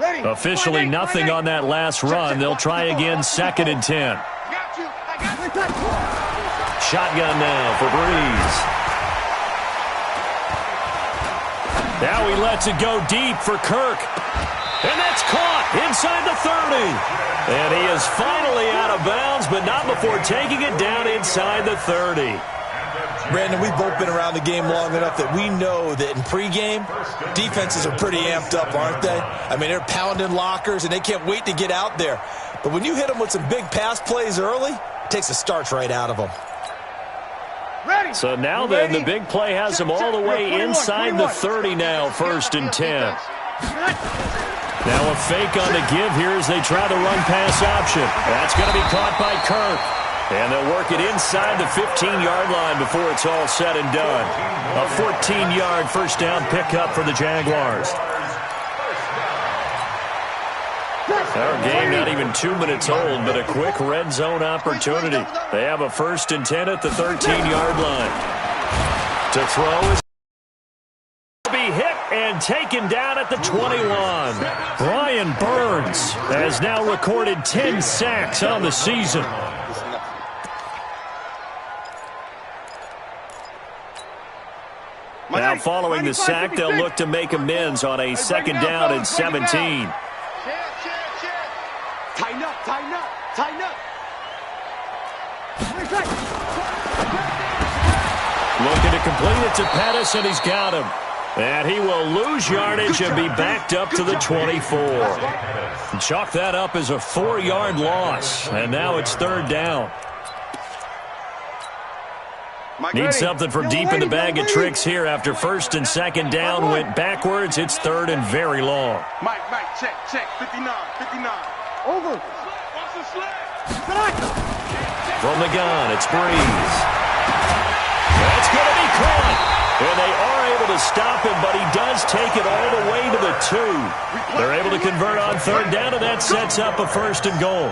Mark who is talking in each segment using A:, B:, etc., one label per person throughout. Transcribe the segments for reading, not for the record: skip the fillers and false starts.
A: Officially nothing on that last run. They'll try again, 2nd and 10. Shotgun now for Breeze. Now he lets it go deep for Kirk. And that's caught inside the 30. And he is finally out of bounds, but not before taking it down inside the 30.
B: Brandon, we've both been around the game long enough that we know that in pregame, defenses are pretty amped up, aren't they? I mean, they're pounding lockers, and they can't wait to get out there. But when you hit them with some big pass plays early, it takes the starch right out of them.
A: So now then, the big play has them all the way inside the 30 now, 1st and 10. Now a fake on the give here as they try the run-pass option. That's going to be caught by Kirk. And they'll work it inside the 15-yard line before it's all said and done. A 14-yard first down pickup for the Jaguars. Our game not even 2 minutes old, but a quick red zone opportunity. They have a 1st and 10 at the 13-yard line. To throw is be hit and taken down at the 21. Brian Burns has now recorded 10 sacks on the season. Now following the sack, they'll look to make amends on a 2nd down and 17.
C: Tighten up, tighten up, tighten up.
A: Looking to complete it to Pettis, and he's got him. And he will lose yardage and be backed up to the 24. Chalk that up as a 4-yard loss, and now it's 3rd down. Need something from deep in the bag of tricks here after 1st and 2nd down went backwards. It's 3rd and very long.
C: Mike, check, 59. Over.
A: From the gun, it's Breeze. That's going to be caught. And they are able to stop him, but he does take it all the way to the 2. They're able to convert on 3rd down, and that sets up a 1st and goal.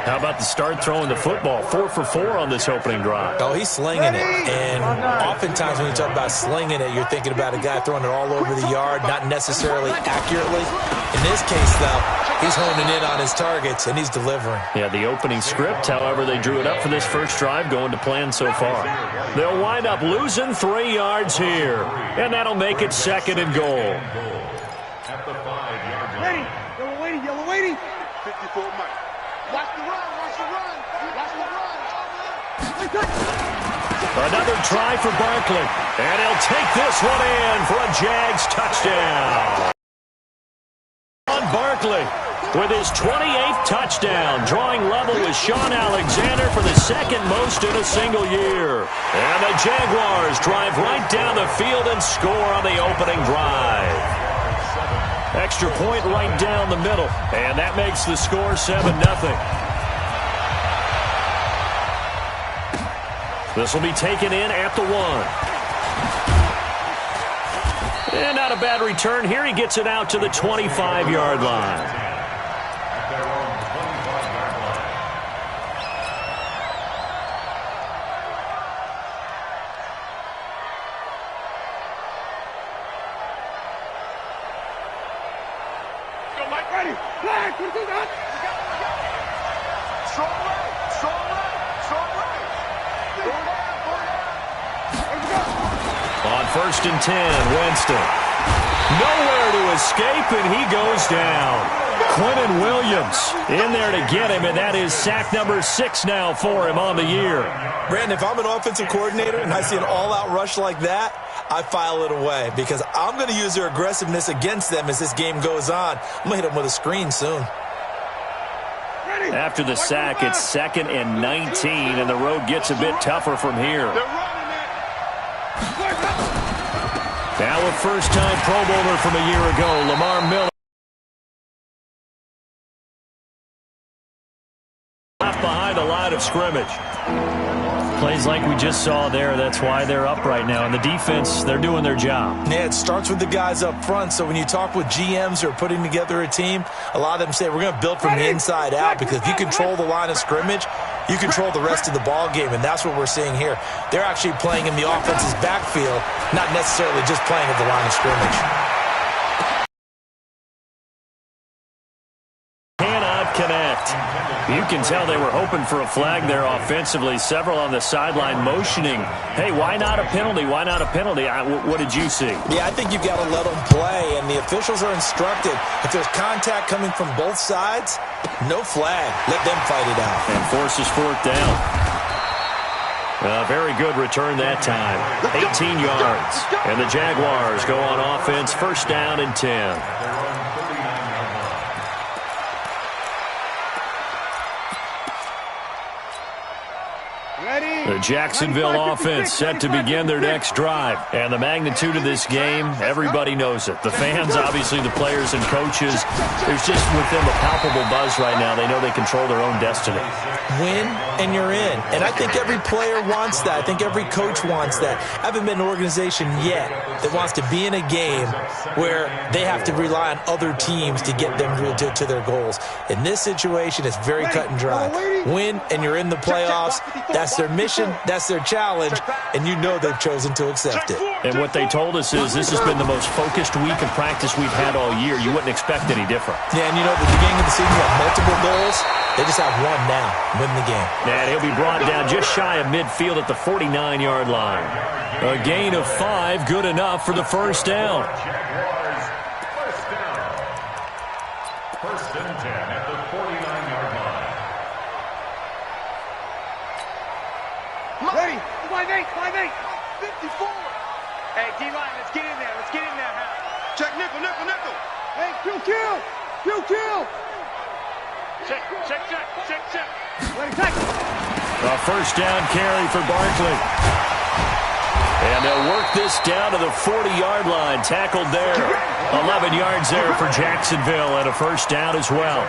A: How about the start throwing the football? 4 for 4 on this opening drive.
B: Oh, he's slinging it. And oftentimes when you talk about slinging it, you're thinking about a guy throwing it all over the yard, not necessarily accurately. In this case, though, he's honing in on his targets, and he's delivering.
A: Yeah, the opening script, however, they drew it up for this first drive, going to plan so far. They'll wind up losing 3 yards here, and that'll make it 2nd and goal.
C: Ready, yellow waiting. 54 Mike. Watch the run.
A: Another try for Barkley, and he'll take this one in for a Jags touchdown. On Barkley with his 28th touchdown, drawing level with Sean Alexander for the 2nd most in a single year. And the Jaguars drive right down the field and score on the opening drive. Extra point right down the middle, and that makes the score 7-0. This will be taken in at the 1. And not a bad return here. He gets it out to the 25-yard line.
C: Go, Mike, ready. Flag, what is that? Strong right.
A: On 1st and 10, Winston. Nowhere to escape, and he goes down. Quentin Williams in there to get him, and that is sack number 6 now for him on the year.
B: Brandon, if I'm an offensive coordinator and I see an all-out rush like that, I file it away because I'm going to use their aggressiveness against them as this game goes on. I'm going to hit them with a screen soon.
A: After the sack, it's 2nd and 19, and the road gets a bit tougher from here. Now a first-time Pro Bowler from a year ago, Lamar Miller. Behind the line of scrimmage. Plays like we just saw there, that's why they're up right now. And the defense, they're doing their job.
B: Yeah, it starts with the guys up front. So when you talk with GMs who are putting together a team, a lot of them say we're going to build from the inside out because if you control the line of scrimmage, you control the rest of the ball game, and that's what we're seeing here. They're actually playing in the offense's backfield, not necessarily just playing at the line of scrimmage.
A: You can tell they were hoping for a flag there offensively. Several on the sideline motioning, hey, why not a penalty? Why not a penalty? What did you see?
B: Yeah, I think you've got to let them play, and the officials are instructed. If there's contact coming from both sides, no flag. Let them fight it out.
A: And forces fourth down. Very good return that time. 18 yards. And the Jaguars go on offense, first down and 10. The Jacksonville offense set to begin their next drive. And the magnitude of this game, everybody knows it. The fans, obviously the players and coaches, there's just with them a palpable buzz right now. They know they control their own destiny.
B: Win and you're in. And I think every player wants that. I think every coach wants that. I haven't been an organization yet that wants to be in a game where they have to rely on other teams to get them to their goals. In this situation, it's very cut and dry. Win and you're in the playoffs. That's their mission. That's their challenge. And you know they've chosen to accept it.
A: And what they told us is this has been the most focused week of practice we've had all year. You wouldn't expect any different.
B: Yeah, and you know, at the beginning of the season, you have multiple goals. They just have one now. Win the game.
A: And he'll be brought down just shy of midfield at the 49-yard line. A gain of 5, good enough for the first down.
D: First and 10 at the 49-yard line.
C: Ready? 5-8, 5-8. 54. Hey, D-line, let's get in there. Let's get in there. Check nickel, nickel, nickel. Hey, kill. Check. Ready, check.
A: A first down carry for Barkley. And they'll work this down to the 40-yard line. Tackled there. 11 yards there for Jacksonville and a first down as well.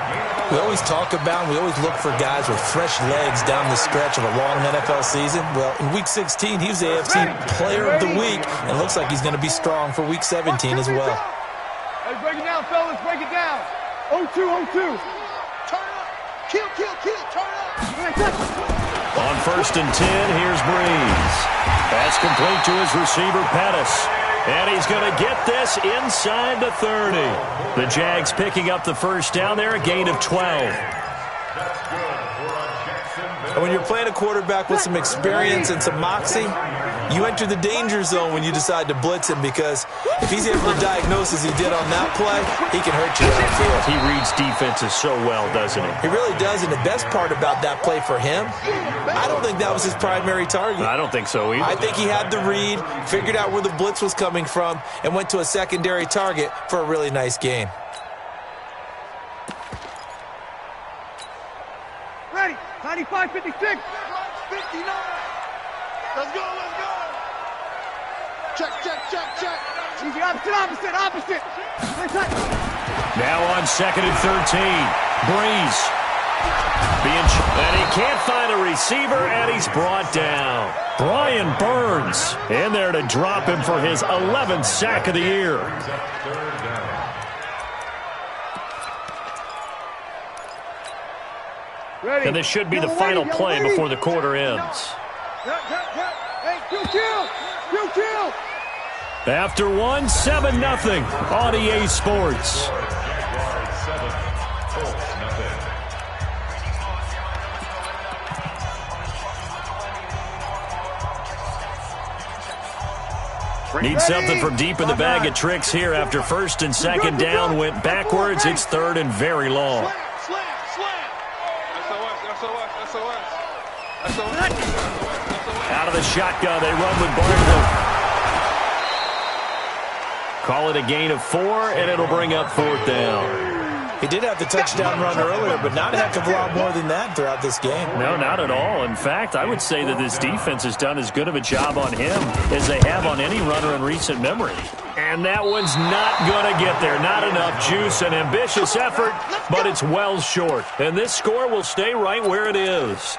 B: We always talk about, we always look for guys with fresh legs down the stretch of a long NFL season. Well, in Week 16, he was the AFC Player of the Week, and looks like he's going to be strong for Week 17 as well.
C: Hey, break it down, fellas. Break it down. 0-2. Turn up. Kill. Turn up.
A: On first and 10, here's Breeze. That's complete to his receiver, Pettis. And he's going to get this inside the 30. The Jags picking up the first down there, a gain of 12.
B: And when you're playing a quarterback with some experience and some moxie, you enter the danger zone when you decide to blitz him, because if he's able to diagnose as he did on that play, he can hurt you downfield.
A: He reads defenses so well, doesn't he?
B: He really does, and the best part about that play for him, I don't think that was his primary target.
A: I don't think so either.
B: I think he had the read, figured out where the blitz was coming from, and went to a secondary target for a really nice gain.
C: Ready. 95, 56. 59. Let's go. Check. Easy, opposite.
A: Now on second and 13. Breeze. And he can't find a receiver, and he's brought down. Brian Burns in there to drop him for his 11th sack of the year.
C: Ready.
A: And this should be the final play before the quarter ends.
C: Hey, kill.
A: After one, 7-0 on EA Sports. Need something from deep in the bag of tricks here after first and second down went backwards. It's third and very long. Out of the shotgun, they run with Barkley. Call it a gain of 4, and it'll bring up fourth down.
B: He did have the touchdown run earlier, but not a heck of a lot more than that throughout this game.
A: No, not at all. In fact, I would say that this defense has done as good of a job on him as they have on any runner in recent memory. And that one's not going to get there. Not enough juice, an ambitious effort, but it's well short. And this score will stay right where it is.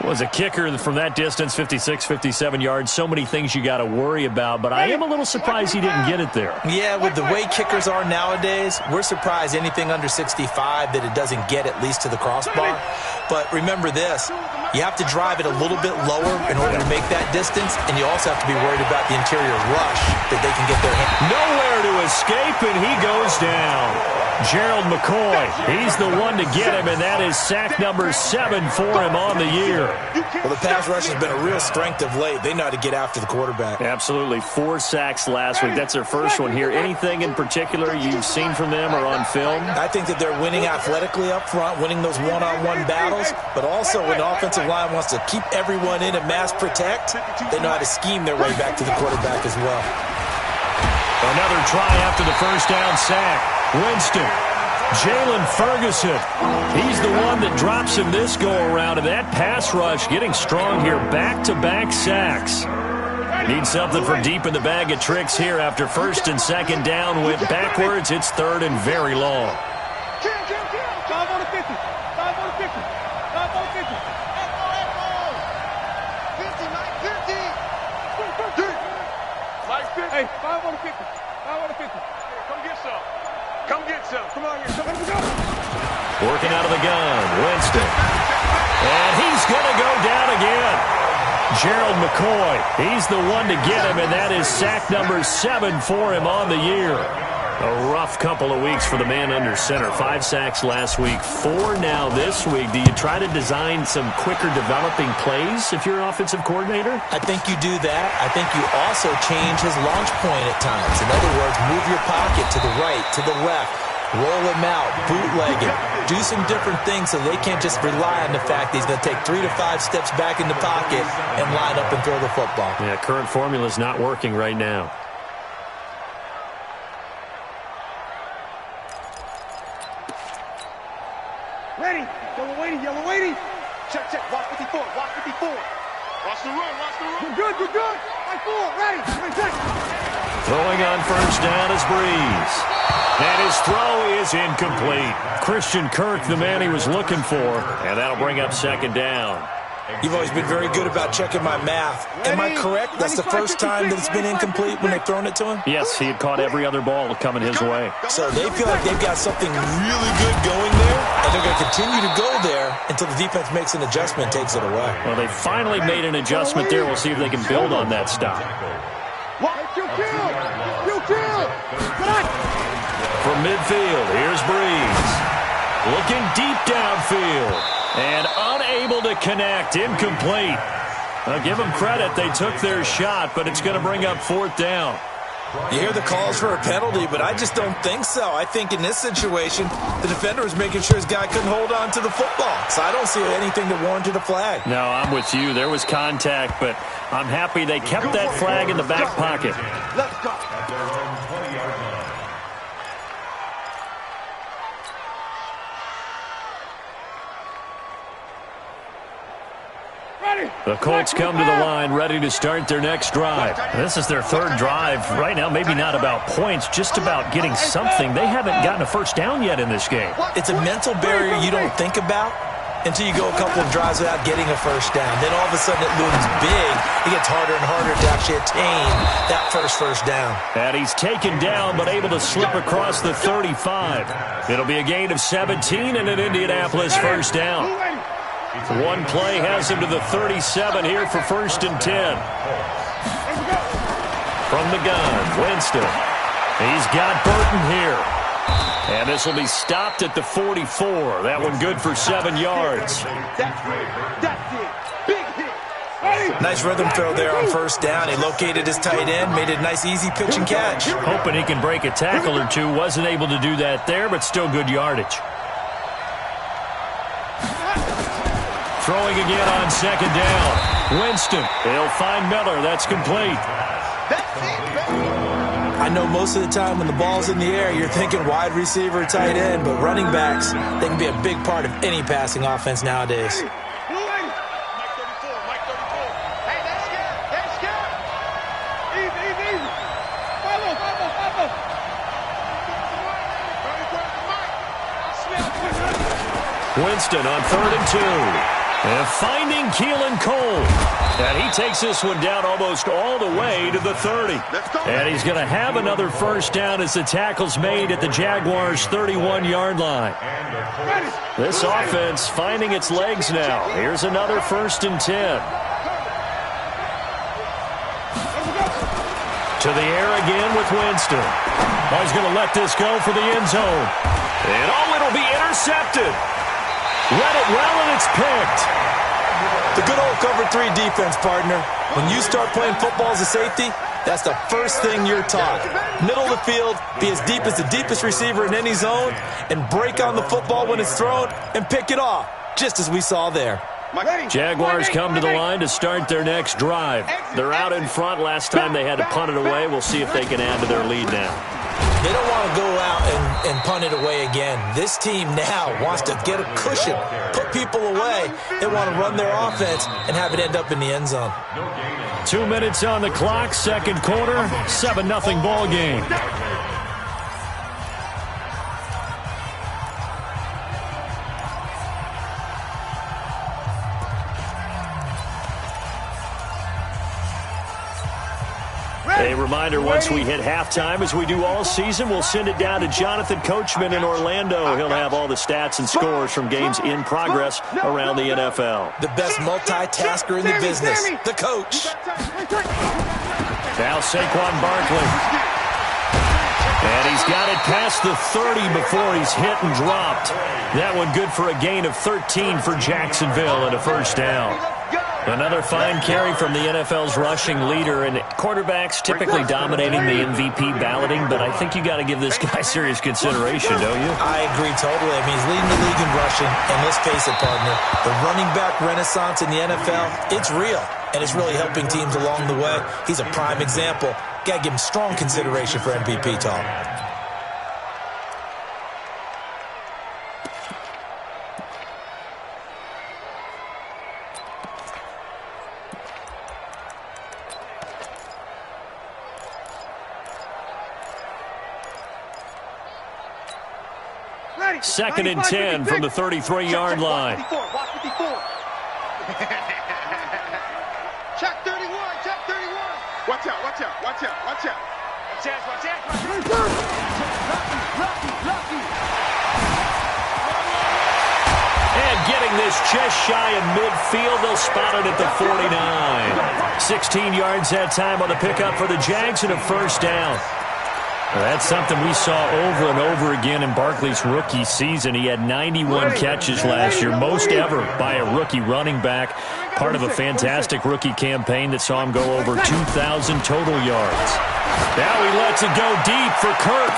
A: Was a kicker from that distance, 56, 57 yards. So many things you got to worry about, but I am a little surprised he didn't get it there.
B: Yeah, with the way kickers are nowadays, we're surprised anything under 65 that it doesn't get at least to the crossbar. But remember this, you have to drive it a little bit lower in order to make that distance, and you also have to be worried about the interior rush that they can get their hand.
A: Nowhere to escape, and he goes down. Gerald McCoy, he's the one to get him, and that is sack number 7 for him on the year.
B: Well, the pass rush has been a real strength of late. They know how to get after the quarterback.
A: Absolutely. 4 sacks last week. That's their first one here. Anything in particular you've seen from them or on film?
B: I think that they're winning athletically up front, winning those one-on-one battles, but also when the offensive line wants to keep everyone in and mass protect, they know how to scheme their way back to the quarterback as well.
A: Another try after the first down sack. Winston. Jalen Ferguson. He's the one that drops him this go-around, and that pass rush getting strong here. Back-to-back sacks. Need something for deep in the bag of tricks here after first and second down. Went backwards. It's third and very long.
C: 5 on the 50. 5 on the 50. 5 on the 50. 50, Mike, 50. Mike, 50. Hey, 5 on the 50. 5 on the 50. Come get some. Come get some. Come on here. Come go.
A: Working out of the gun. Winston. And he's going to go down again. Gerald McCoy. He's the one to get him, and that is sack number 7 for him on the year. A rough couple of weeks for the man under center. 5 sacks last week, 4 now this week. Do you try to design some quicker developing plays if you're an offensive coordinator?
B: I think you do that. I think you also change his launch point at times. In other words, move your pocket to the right, to the left, roll him out, bootleg him, do some different things so they can't just rely on the fact that he's going to take 3 to 5 steps back in the pocket and line up and throw the football.
A: Yeah, current formula is not working right now.
C: Ready. Yellow waiting. Yellow waiting. Check, check. Watch 54. Watch 54. Watch the run. Watch the run. You're good. You're good. Like 4. Ready. Check.
A: Throwing on first down is Breeze. And his throw is incomplete. Christian Kirk, the man he was looking for. And that'll bring up second down.
B: You've always been very good about checking my math. Am I correct? That's the first time that it's been incomplete when they've thrown it to him?
A: Yes, he had caught every other ball coming his way.
B: So they feel like they've got something really good going there, and they're going to continue to go there until the defense makes an adjustment and takes it away.
A: Well, they finally made an adjustment there. We'll see if they can build on that stop. From midfield, here's Breeze. Looking deep downfield. And unable to connect. Incomplete. I'll give them credit. They took their shot, but it's going to bring up fourth down.
B: You hear the calls for a penalty, but I just don't think so. I think in this situation, the defender was making sure his guy couldn't hold on to the football. So I don't see anything that warranted a flag.
A: No, I'm with you. There was contact, but I'm happy they kept that flag in the back pocket.
C: Let's go.
A: The Colts come to the line ready to start their next drive. This is their third drive. Right now, maybe not about points, just about getting something. They haven't gotten a first down yet in this game.
B: It's a mental barrier you don't think about until you go a couple of drives without getting a first down. Then all of a sudden it looms big. It gets harder and harder to actually attain that first down.
A: And he's taken down but able to slip across the 35. It'll be a gain of 17 and an Indianapolis first down. One play has him to the 37 here for first and 10. From the gun, Winston. He's got Burton here. And this will be stopped at the 44. That one good for 7 yards.
C: That's it. Big hit.
B: Nice rhythm throw there on first down. He located his tight end, made it a nice easy pitch and catch.
A: Hoping he can break a tackle or two. Wasn't able to do that there, but still good yardage. Throwing again on second down. Winston. He'll find Miller. That's complete.
B: I know most of the time when the ball's in the air, you're thinking wide receiver, tight end, but running backs, they can be a big part of any passing offense nowadays.
A: Winston on 3rd and 2. And finding Keelan Cole. And he takes this one down almost all the way to the 30. And he's going to have another first down as the tackle's made at the Jaguars' 31-yard line. This offense finding its legs now. Here's another 1st and 10. To the air again with Winston. Oh, he's going to let this go for the end zone. And oh, it'll be intercepted. Read it well, and it's picked.
B: The good old cover 3 defense, partner. When you start playing football as a safety, that's the first thing you're taught. Middle of the field, be as deep as the deepest receiver in any zone, and break on the football when it's thrown and pick it off, just as we saw there.
A: Jaguars come to the line to start their next drive. They're out in front. Last time they had to punt it away. We'll see if they can add to their lead now.
B: They don't want to go out and punt it away again. This team now wants to get a cushion, put people away. They want to run their offense and have it end up in the end zone.
A: 2 minutes on the clock, second quarter, 7-0 ball game. A reminder, once we hit halftime, as we do all season, we'll send it down to Jonathan Coachman in Orlando. He'll have all the stats and scores from games in progress around the NFL.
B: The best multitasker in the business, the coach.
A: Now Saquon Barkley. And he's got it past the 30 before he's hit and dropped. That one good for a gain of 13 for Jacksonville and a first down. Another fine carry from the NFL's rushing leader, and quarterbacks typically dominating the MVP balloting, but I think you got to give this guy serious consideration, don't you?
B: I agree totally. I mean, he's leading the league in rushing, and let's face it, partner, the running back renaissance in the NFL, it's real, and it's really helping teams along the way. He's a prime example. Got to give him strong consideration for MVP talk.
A: Second and 10 from the 33-yard line.
C: Check 31, check 31. Watch out, watch out, watch out, watch out. Watch out, watch out.
A: And getting this just shy of midfield, they'll spot it at the 49. 16 yards that time on the pickup for the Jags and a first down. Well, that's something we saw over and over again in Barkley's rookie season. He had 91 catches last year, most ever by a rookie running back. Part of a fantastic rookie campaign that saw him go over 2,000 total yards. Now he lets it go deep for Kirk.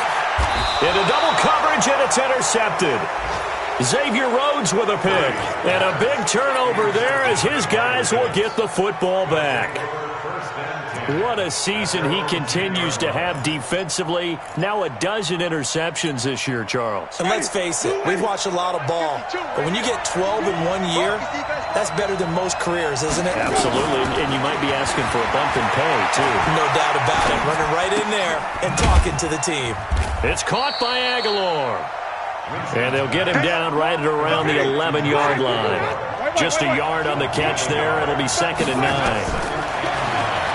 A: Into double coverage, and it's intercepted. Xavier Rhodes with a pick. And a big turnover there as his guys will get the football back. What a season he continues to have defensively. Now a dozen interceptions this year, Charles.
B: And let's face it, we've watched a lot of ball. But when you get 12 in 1 year, that's better than most careers, isn't it?
A: Absolutely, and you might be asking for a bump in pay, too.
B: No doubt about it. Running right in there and talking to the team.
A: It's caught by Aguilar. And they'll get him down right at around the 11-yard line. Just a yard on the catch there. It'll be 2nd and 9.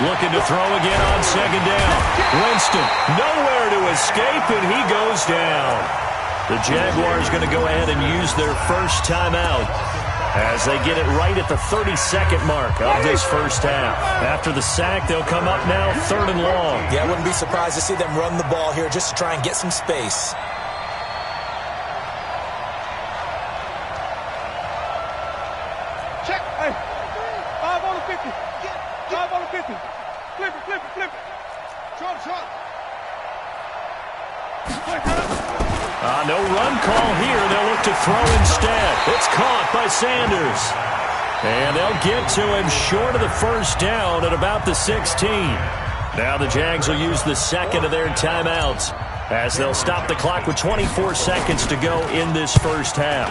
A: Looking to throw again on second down. Winston, nowhere to escape, and he goes down. The Jaguars going to go ahead and use their first timeout as they get it right at the 32nd mark of this first half. After the sack, they'll come up now 3rd and long.
B: Yeah, I wouldn't be surprised to see them run the ball here just to try and get some space.
C: Check. Hey, 5 on the 50. 5 on the 50. Flip it, flip it, flip it. Short, short.
A: No run call here. They'll look to throw instead. It's caught by Sanders. And they'll get to him short of the first down at about the 16. Now the Jags will use the second of their timeouts as they'll stop the clock with 24 seconds to go in this first half.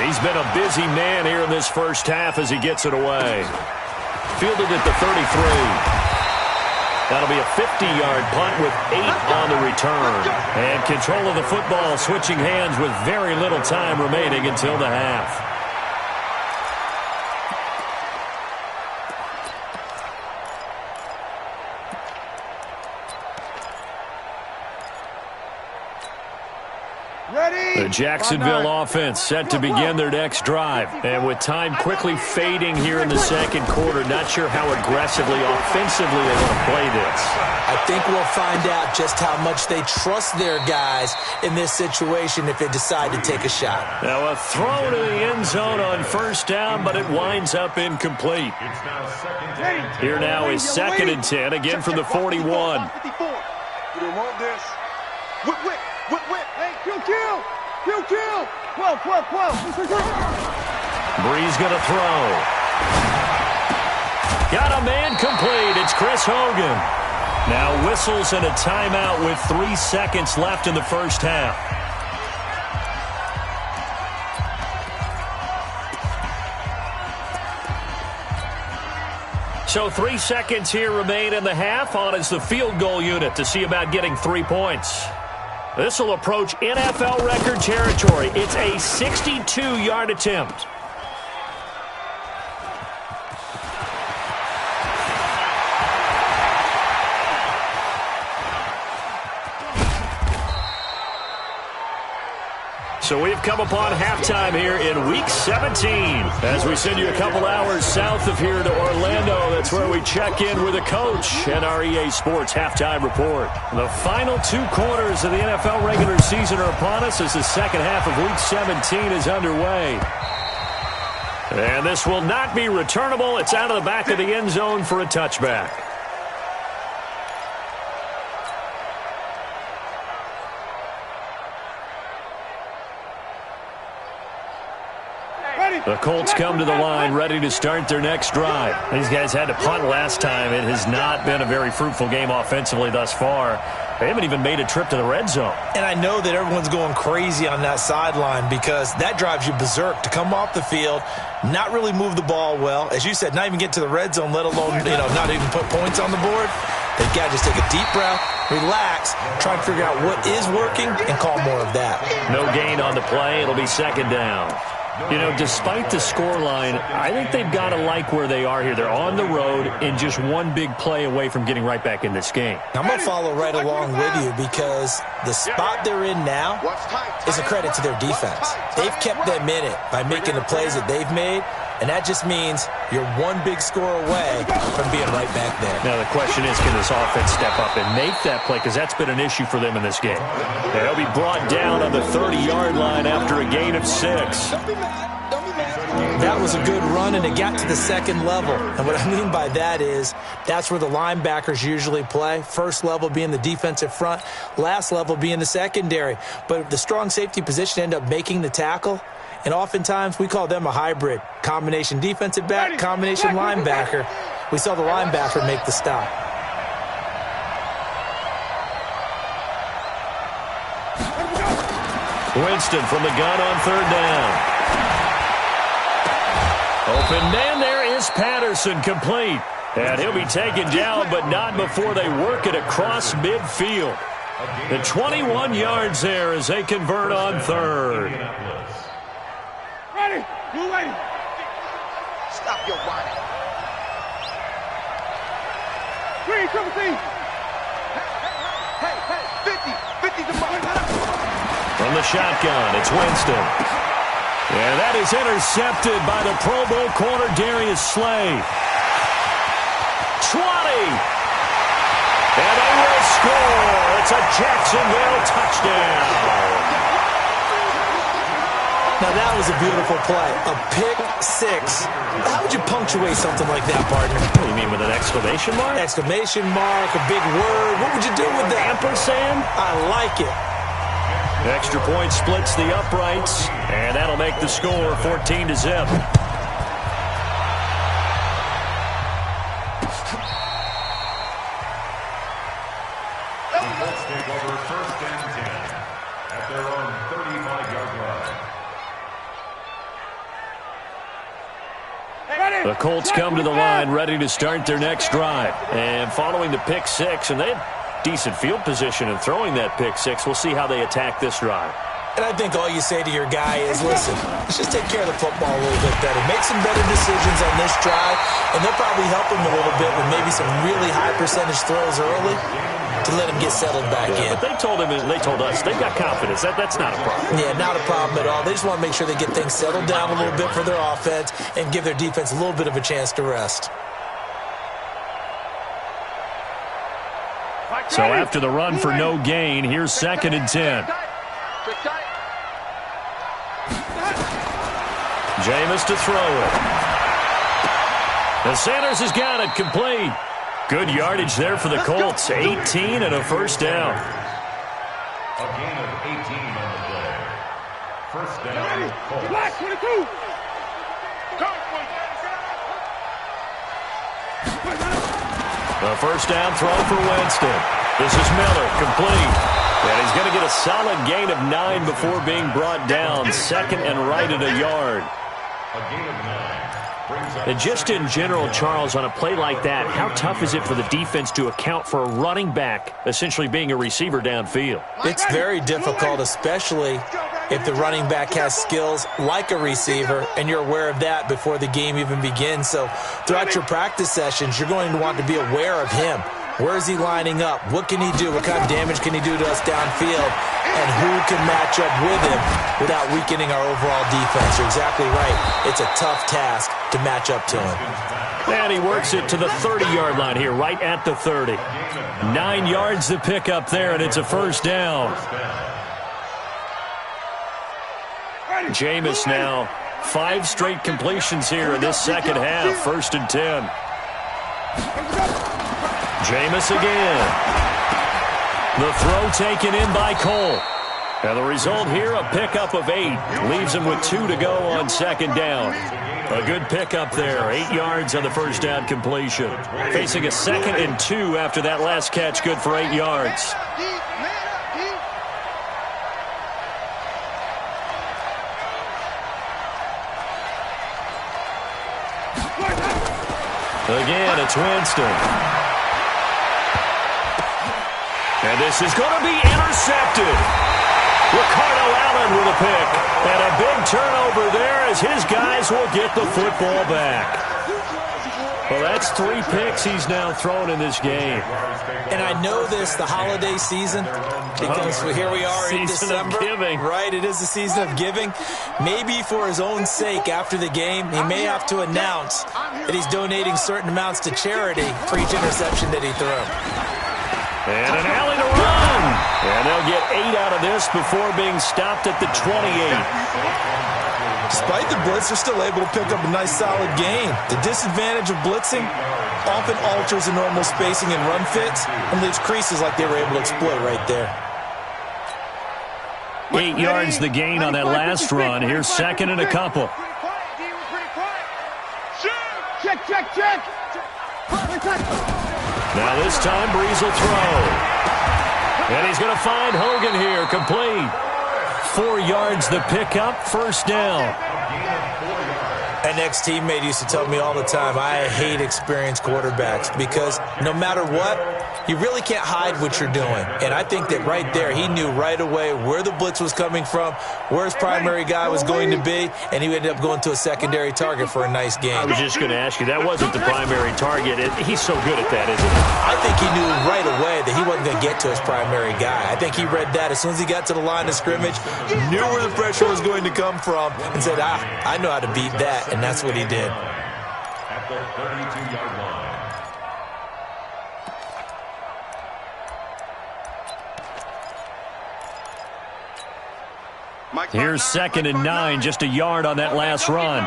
A: He's been a busy man here in this first half as he gets it away. Fielded at the 33. That'll be a 50-yard punt with 8 on the return. And control of the football switching hands with very little time remaining until the half. The Jacksonville offense set to begin their next drive. And with time quickly fading here in the second quarter, not sure how aggressively, offensively they want to play this.
B: I think we'll find out just how much they trust their guys in this situation if they decide to take a shot.
A: Now a throw to the end zone on first down, but it winds up incomplete. Here now is 2nd and 10, again from the 41.
C: You don't want this. Whip. Hey, kill. 12.
A: Breeze going to throw. Got a man complete. It's Chris Hogan. Now whistles and a timeout with 3 seconds left in the first half. So 3 seconds here remain in the half. On is the field goal unit to see about getting 3 points. This will approach NFL record territory. It's a 62-yard attempt. So we've come upon halftime here in Week 17. As we send you a couple hours south of here to Orlando, that's where we check in with the coach and our EA Sports Halftime Report. The final 2 quarters of the NFL regular season are upon us as the second half of Week 17 is underway. And this will not be returnable. It's out of the back of the end zone for a touchback. The Colts come to the line ready to start their next drive. These guys had to punt last time. It has not been a very fruitful game offensively thus far. They haven't even made a trip to the red zone.
B: And I know that everyone's going crazy on that sideline because that drives you berserk to come off the field, not really move the ball well. As you said, not even get to the red zone, let alone, not even put points on the board. They've got to just take a deep breath, relax, try and figure out what is working, and call more of that.
A: No gain on the play. It'll be 2nd down. Despite the scoreline, I think they've got to like where they are here. They're on the road and just one big play away from getting right back in this game.
B: I'm going to follow right along with you because the spot they're in now is a credit to their defense. They've kept them in it by making the plays that they've made, and that just means you're one big score away from being right back there.
A: Now the question is, can this offense step up and make that play? Because that's been an issue for them in this game. They'll be brought down on the 30-yard line after a gain of 6.
B: That was a good run, and it got to the second level. And what I mean by that is that's where the linebackers usually play. First level being the defensive front, last level being the secondary. But the strong safety position ended up making the tackle. And oftentimes we call them a hybrid. Combination defensive back, combination linebacker. We saw the linebacker make the stop.
A: Winston from the gun on 3rd down. Open man there is Patterson, complete. And he'll be taken down, but not before they work it across midfield. The 21 yards there as they convert on 3rd.
C: Ready. You ready. Stop your whining. 3, triple T. Hey, 50 the ball.
A: From the shotgun, it's Winston. And that is intercepted by the Pro Bowl corner, Darius Slay. 20. And they will score. It's a Jacksonville touchdown.
B: Now that was a beautiful play. A pick 6. How would you punctuate something like that, partner?
A: What do you mean, with an exclamation mark?
B: Exclamation mark, a big word. What would you do with that?
A: Ampersand?
B: I like it.
A: Extra point splits the uprights, and that'll make the score 14-0.
D: Let's take over 1st and 10 at their own 35-yard line.
A: The Colts come to the line ready to start their next drive. And following the pick 6, and they had decent field position in throwing that pick 6. We'll see how they attack this drive.
B: And I think all you say to your guy is, listen, let's just take care of the football a little bit better. Make some better decisions on this drive, and they'll probably help him a little bit with maybe some really high percentage throws early. to let him get settled back in.
A: But they told us they've got confidence. That's not a problem.
B: Yeah, not a problem at all. They just want to make sure they get things settled down a little bit for their offense and give their defense a little bit of a chance to rest.
A: So after the run for no gain, here's 2nd and 10. Jameis to throw it. The Sanders has got it complete. Good yardage there for the Colts. 18 and a first down.
D: A gain of 18 on the play. First down, Colts.
C: Black 22.
A: The first down throw for Winston. This is Miller, complete. And he's going to get a solid gain of 9 before being brought down. 2nd and right at a yard.
D: A gain of 9.
A: And just in general, Charles, on a play like that, how tough is it for the defense to account for a running back essentially being a receiver downfield?
B: It's very difficult, especially if the running back has skills like a receiver, and you're aware of that before the game even begins. So throughout your practice sessions, you're going to want to be aware of him. Where is he lining up? What can he do? What kind of damage can he do to us downfield? And who can match up with him without weakening our overall defense? You're exactly right. It's a tough task to match up to him.
A: And he works it to the 30-yard line here, right at the 30. 9 yards to pick up there, and it's a first down. Jameis now 5 straight completions here in this second half. 1st and 10. Jameis again. The throw taken in by Cole. And the result here, a pickup of 8. Leaves him with 2 to go on 2nd down. A good pickup there. 8 yards on the first down completion. Facing a 2nd and 2 after that last catch, good for 8 yards. Again, it's Winston. And this is going to be intercepted. Ricardo Allen with a pick. And a big turnover there as his guys will get the football back. Well, that's 3 picks he's now thrown in this game.
B: And I know this, the holiday season, because here we are in December.
A: Season of giving.
B: Right, it is the season of giving. Maybe for his own sake after the game, he may have to announce that he's donating certain amounts to charity for each interception that he threw.
A: And an alley to run. And they'll get 8 out of this before being stopped at the 28.
B: Despite the blitz, they're still able to pick up a nice, solid gain. The disadvantage of blitzing often alters the normal spacing and run fits and leaves creases like they were able to exploit right there.
A: 8 yards the gain on that last run. Here's 2nd and a couple.
C: Check, check, check.
A: Now this time, Breeze will throw. And he's going to find Hogan here, complete. 4 yards the pickup, first down.
B: An ex-teammate used to tell me all the time, I hate experienced quarterbacks because no matter what, you really can't hide what you're doing. And I think that right there, he knew right away where the blitz was coming from, where his primary guy was going to be, and he ended up going to a secondary target for a nice game.
A: I was just going to ask you, that wasn't the primary target. He's so good at that, isn't he?
B: I think he knew right away that he wasn't going to get to his primary guy. I think he read that as soon as he got to the line of scrimmage, knew where the pressure was going to come from, and said, I know how to beat that, and that's what he did.
D: At the 32-yard line.
A: Here's 2nd and 9, just a yard on that last run.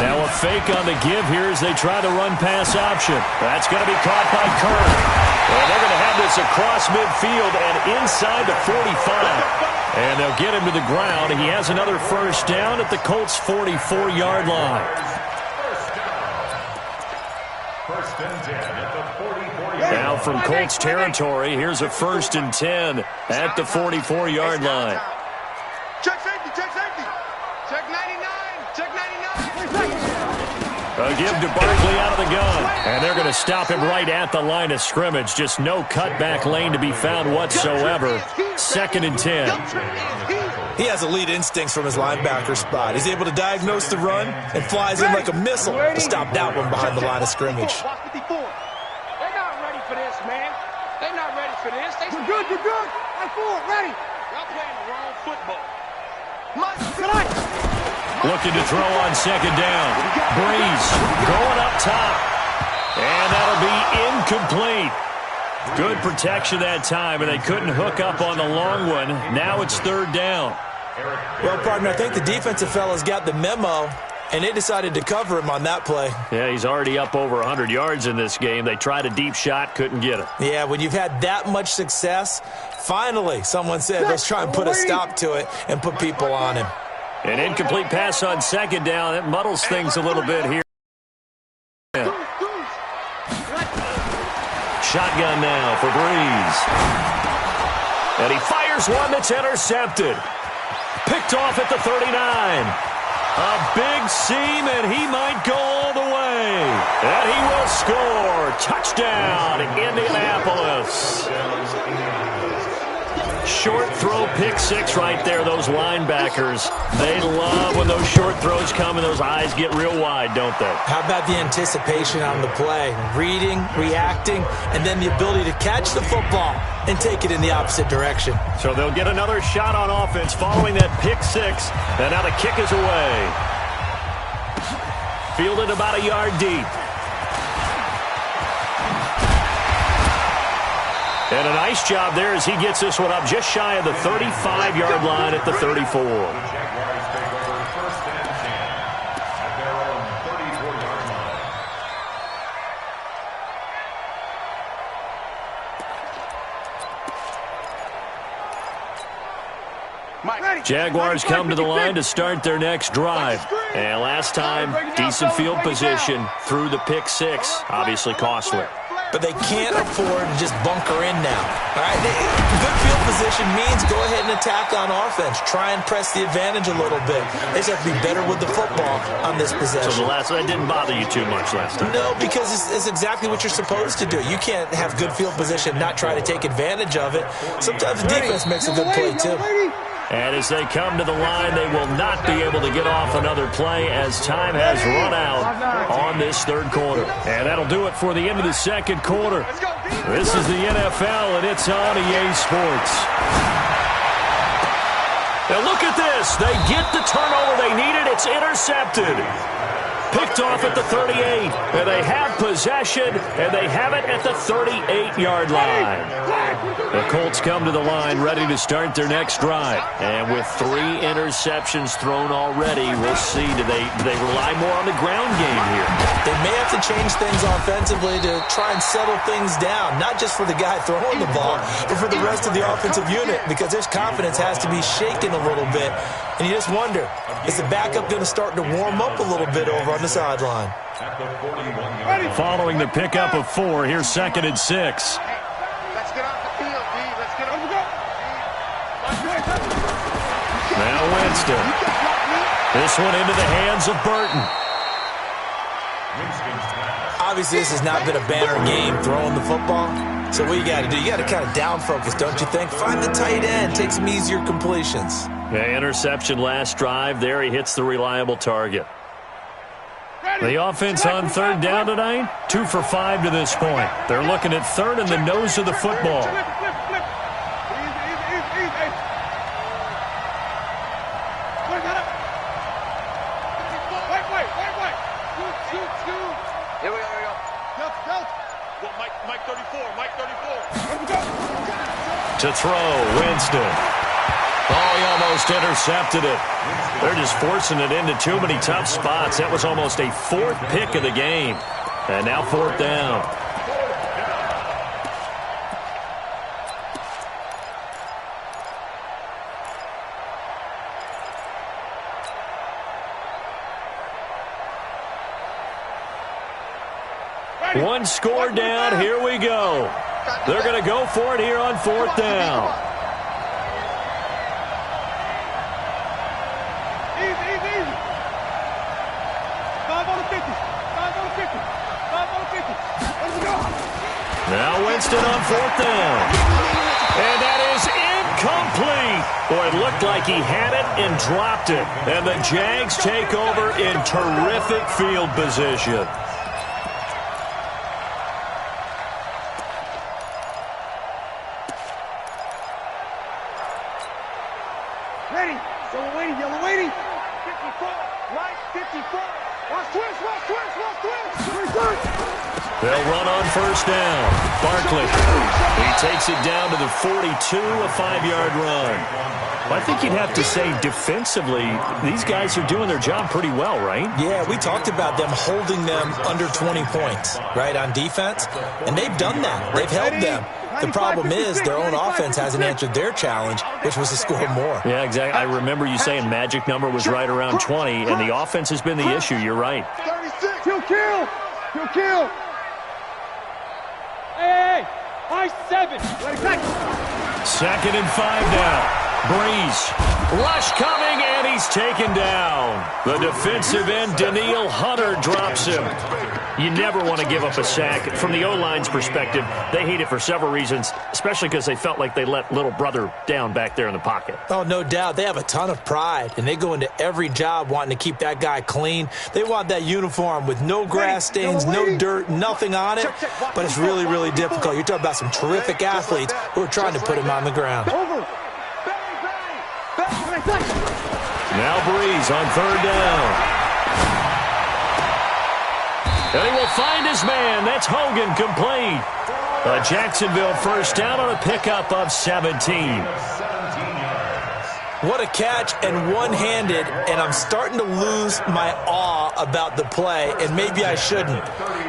A: Now a fake on the give here as they try the run-pass option. That's going to be caught by Kirk. And they're going to have this across midfield and inside the 45. And they'll get him to the ground. He has another first down at the Colts' 44-yard line.
D: First and 10 at the 44-yard line.
A: Now from Colts territory, here's a 1st and 10 at the 44-yard line.
C: Check safety, check safety. Check 99, check 99.
A: A give to Barkley out of the gun. And they're going to stop him right at the line of scrimmage. Just no cutback lane to be found whatsoever. 2nd and 10.
B: He has elite instincts from his linebacker spot. He's able to diagnose the run and flies in like a missile to stop that one behind the line of scrimmage.
C: not ready for this. We're good, we're good. I'm forward, ready. Y'all playing the wrong football.
A: Looking to throw on second down. Breeze going up top. And that'll be incomplete. Good protection that time, and they couldn't hook up on the long one. Now it's third down.
B: Well, partner, I think the defensive fellas got the memo, and they decided to cover him on that play.
A: Yeah, he's already up over 100 yards in this game. They tried a deep shot, couldn't get it.
B: Yeah, when you've had that much success, finally someone said, let's try and put a stop to it and put people on him.
A: An incomplete pass on second down. It muddles things a little bit here. Shotgun now for Breeze. And he fires one that's intercepted. Picked off at the 39. A big seam, and he might go all the way. And he will score. Touchdown, Indianapolis. Short throw, pick six right there, those linebackers. They love when those short throws come and those eyes get real wide, don't they?
B: How about the anticipation on the play? Reading, reacting, and then the ability to catch the football and take it in the opposite direction.
A: So they'll get another shot on offense following that pick six. And now the kick is away. Fielded about a yard deep. And a nice job there as he gets this one up just shy of the 35-yard line at the 34.
D: Jaguars take over first and 10 at their own 34-yard line.
A: Jaguars come to the line to start their next drive. And last time, decent field position through the pick six. Obviously costly.
B: But they can't afford to just bunker in now. All right, good field position means go ahead and attack on offense. Try and press the advantage a little bit. They just have to be better with the football on this possession.
A: So that didn't bother you too much last time?
B: No, because it's exactly what you're supposed to do. You can't have good field position, not try to take advantage of it. Sometimes the defense makes a good play, too.
A: And as they come to the line, they will not be able to get off another play as time has run out on this third quarter. And that'll do it for the end of the second quarter. This is the NFL, and it's on EA Sports. Now look at this. They get the turnover they needed. It's intercepted. Picked off at the 38. And they have possession, and they have it at the 38-yard line. The Colts come to the line ready to start their next drive. And with 3 interceptions thrown already, we'll see. Do they rely more on the ground game here?
B: They may have to change things offensively to try and settle things down, not just for the guy throwing the ball, but for the rest of the offensive unit, because their confidence has to be shaken a little bit. And you just wonder, is the backup going to start to warm up a little bit over on the sideline?
A: Following the pickup of 4, here's 2nd and 6.
C: Let's get off the field, D. Let's get off the field.
A: Now Winston. This one into the hands of Burton.
B: Obviously, this has not been a banner game throwing the football. So what you got to do, you got to kind of down focus, don't you think? Find the tight end, take some easier completions.
A: Yeah, interception last drive. There he hits the reliable target. The offense on third down tonight, 2 for 5 to this point. They're looking at third and the nose of the football.
C: Here we go. Well, Mike 34, Mike 34.
A: To throw, Winston. Oh, he almost intercepted it. They're just forcing it into too many tough spots. That was almost a 4th pick of the game. And now 4th down. One score down. Here we go. They're going to go for it here on 4th down.
C: Easy. 5 on the 50. 5 on the 50. 5 on the 50. Let's go.
A: Now Winston on 4th down. And that is incomplete. Boy, it looked like he had it and dropped it. And the Jags take over in terrific field position.
C: Ready. Yellow waiting. Yellow waiting. 54. Right. 54. Watch twist. Watch twist. Watch twist.
A: They'll run on first down. Barkley. He takes it down to the 42, a 5-yard run. I think you'd have to say defensively, these guys are doing their job pretty well, right?
B: Yeah, we talked about them holding them under 20 points, right, on defense. And they've done that. They've held them. The problem is their own offense hasn't answered their challenge, which was to score more.
A: Yeah, exactly. I remember you saying magic number was right around 20, and the offense has been the issue. You're right.
C: 36. Kill. Kill. Hey. I-7.
A: Second and 5 now. Breeze. Rush coming, and he's taken down. The defensive end, Daniil Hunter, drops him. You never want to give up a sack. From the O-line's perspective, they hate it for several reasons, especially because they felt like they let little brother down back there in the pocket.
B: Oh, no doubt. They have a ton of pride, and they go into every job wanting to keep that guy clean. They want that uniform with no grass stains, no dirt, nothing on it. But it's really, really difficult. You're talking about some terrific athletes who are trying to put him on the ground.
A: Now Breeze on third down. And he will find his man. That's Hogan, complete. A Jacksonville first down on a pickup of 17.
B: What a catch, and one-handed, and I'm starting to lose my awe about the play, and maybe I shouldn't.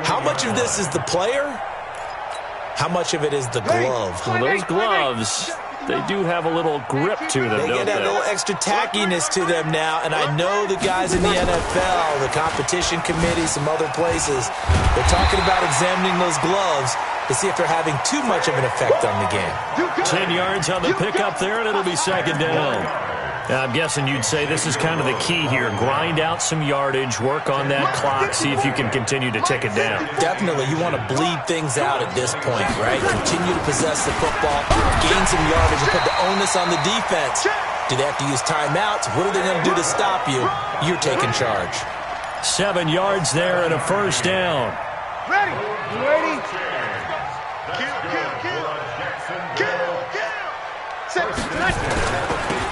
B: How much of this is the player? How much of it is the glove?
A: Well, those gloves, they do have a little grip to them,
B: They get that little extra tackiness to them now, and I know the guys in the NFL, the competition committee, some other places, they're talking about examining those gloves to see if they're having too much of an effect on the game.
A: 10 yards on the pickup there, and it'll be second down. Now, I'm guessing you'd say this is kind of the key here. Grind out some yardage, work on that clock, see if you can continue to tick it down.
B: Definitely. You want to bleed things out at this point, right? Continue to possess the football, gain some yardage, and put the onus on the defense. Do they have to use timeouts? What are they going to do to stop you? You're taking charge.
A: 7 yards there and a first down.
C: Ready.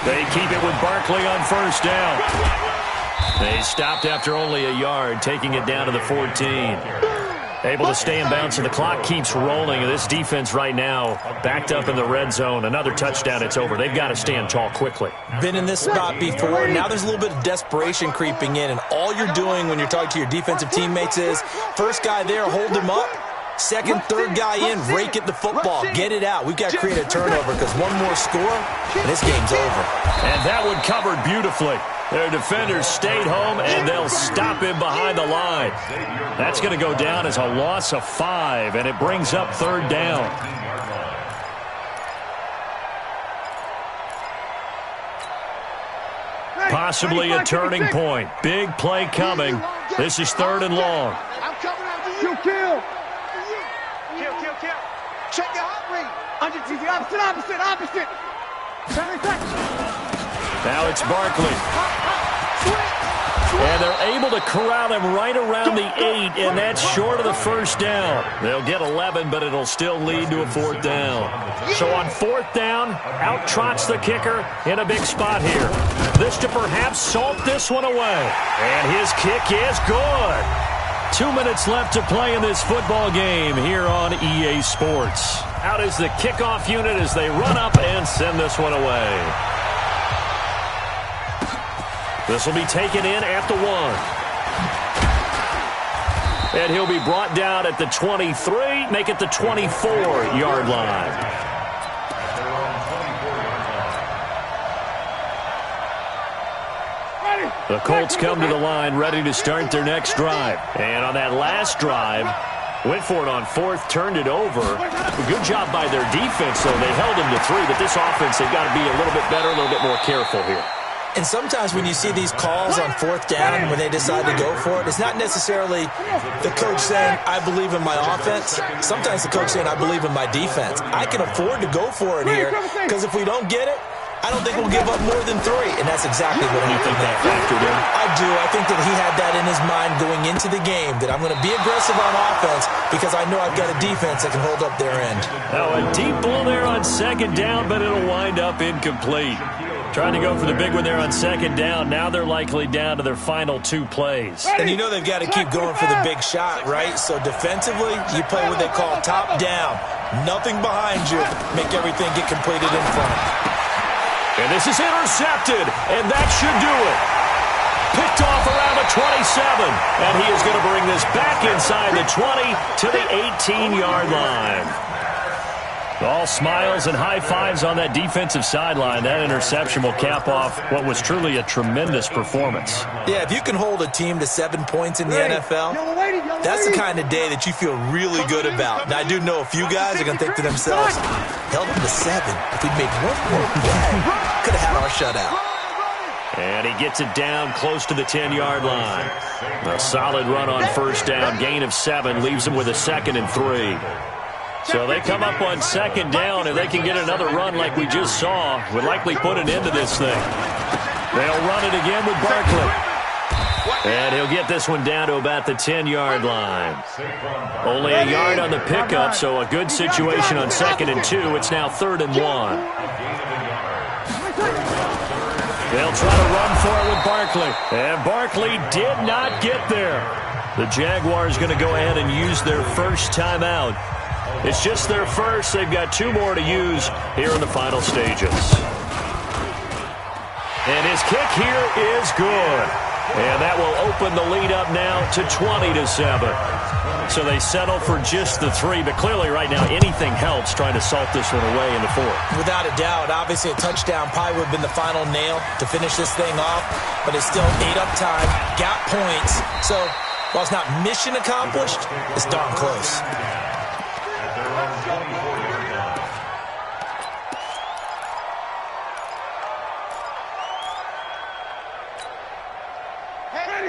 A: They keep it with Barkley on first down. They stopped after only a yard, taking it down to the 14. Able to stay in bounds, and the clock keeps rolling. This defense right now backed up in the red zone. Another touchdown, it's over. They've got to stand tall quickly.
B: Been in this spot before. Now there's a little bit of desperation creeping in, and all you're doing when you're talking to your defensive teammates is first guy there, hold him up. Second, third guy in, rake at the football. Get it out. We've got to create a turnover because one more score, and this game's over.
A: And that one covered beautifully. Their defenders stayed home, and they'll stop him behind the line. That's going to go down as a loss of 5, and it brings up third down. Possibly a turning point. Big play coming. This is third and long.
C: I'm coming after you. Kill. Check your heart rate. Opposite.
A: Now it's Barkley. And they're able to corral him right around the 8, and that's short of the first down. They'll get 11, but it'll still lead to a fourth down. So on fourth down, out trots the kicker in a big spot here. This to perhaps salt this one away. And his kick is good. 2 minutes left to play in this football game here on EA Sports. Out is the kickoff unit as they run up and send this one away. This will be taken in at the 1. And he'll be brought down at the 23, make it the 24-yard line. The Colts come to the line ready to start their next drive. And on that last drive, went for it on fourth, turned it over. Good job by their defense, though. They held them to 3, but this offense, they've got to be a little bit better, a little bit more careful here.
B: And sometimes when you see these calls on fourth down, when they decide to go for it, it's not necessarily the coach saying, I believe in my offense. Sometimes the coach saying, I believe in my defense. I can afford to go for it here because if we don't get it, I don't think we'll give up more than 3. And that's exactly what
A: You think that factored in?
B: I do. I think that he had that in his mind going into the game, that I'm going to be aggressive on offense because I know I've got a defense that can hold up their end.
A: Now a deep ball there on second down, but it'll wind up incomplete. Trying to go for the big one there on second down. Now they're likely down to their final 2 plays.
B: And you know they've got to keep going for the big shot, right? So defensively, you play what they call top down. Nothing behind you. Make everything get completed in front.
A: And this is intercepted, and that should do it. Picked off around the 27, and he is going to bring this back inside the 20 to the 18-yard line. All smiles and high fives on that defensive sideline. That interception will cap off what was truly a tremendous performance.
B: Yeah, if you can hold a team to 7 points in the NFL, that's the kind of day that you feel really good about. Now, I do know a few guys are going to think to themselves, held them to 7. If we'd made one more play, could have had our shutout.
A: And he gets it down close to the 10-yard line. A solid run on first down. Gain of 7 leaves him with a 2nd and 3. So they come up on second down, and they can get another run like we just saw. Would likely put an end to this thing. They'll run it again with Barkley. And he'll get this one down to about the 10-yard line. Only a yard on the pickup, so a good situation on 2nd and 2. It's now 3rd and 1. They'll try to run for it with Barkley. And Barkley did not get there. The Jaguars going to go ahead and use their first timeout. It's just their first. They've got 2 more to use here in the final stages. And his kick here is good. And that will open the lead up now to 20-7. So they settle for just the 3. But clearly right now anything helps trying to salt this one away in the 4th.
B: Without a doubt, obviously a touchdown probably would have been the final nail to finish this thing off. But it's still ate up time, got points. So while it's not mission accomplished, it's darn close.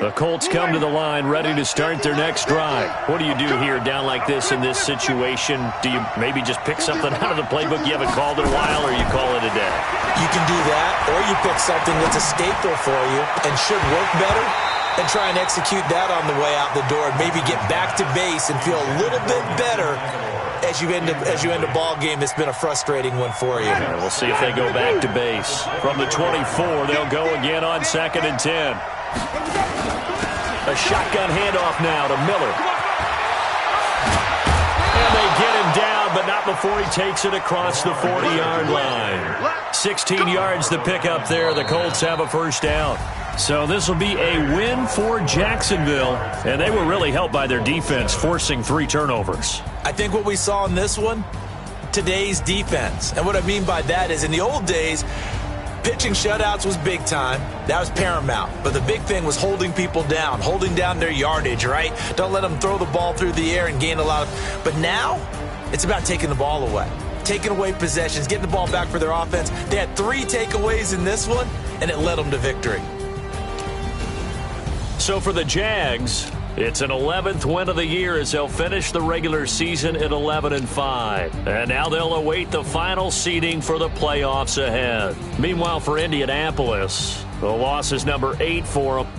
A: The Colts come to the line ready to start their next drive. What do you do here down like this in this situation? Do you maybe just pick something out of the playbook you haven't called in a while, or you call it a day?
B: You can do that, or you pick something that's a staple for you and should work better and try and execute that on the way out the door and maybe get back to base and feel a little bit better as you end a ball game that's been a frustrating one for you.
A: And we'll see if they go back to base. From the 24, they'll go again on 2nd and 10. A shotgun handoff now to Miller. And they get him down, but not before he takes it across the 40-yard line. 16 yards to pick up there. The Colts have a first down. So this will be a win for Jacksonville, and they were really helped by their defense, forcing 3 turnovers.
B: I think what we saw in this one, today's defense. And what I mean by that is in the old days, pitching shutouts was big time. That was paramount. But the big thing was holding people down, holding down their yardage, right? Don't let them throw the ball through the air and gain a lot of... But now, it's about taking the ball away. Taking away possessions, getting the ball back for their offense. They had 3 takeaways in this one, and it led them to victory.
A: So for the Jags, it's an 11th win of the year as they'll finish the regular season at 11-5. And now they'll await the final seeding for the playoffs ahead. Meanwhile, for Indianapolis, the loss is number 8 for them.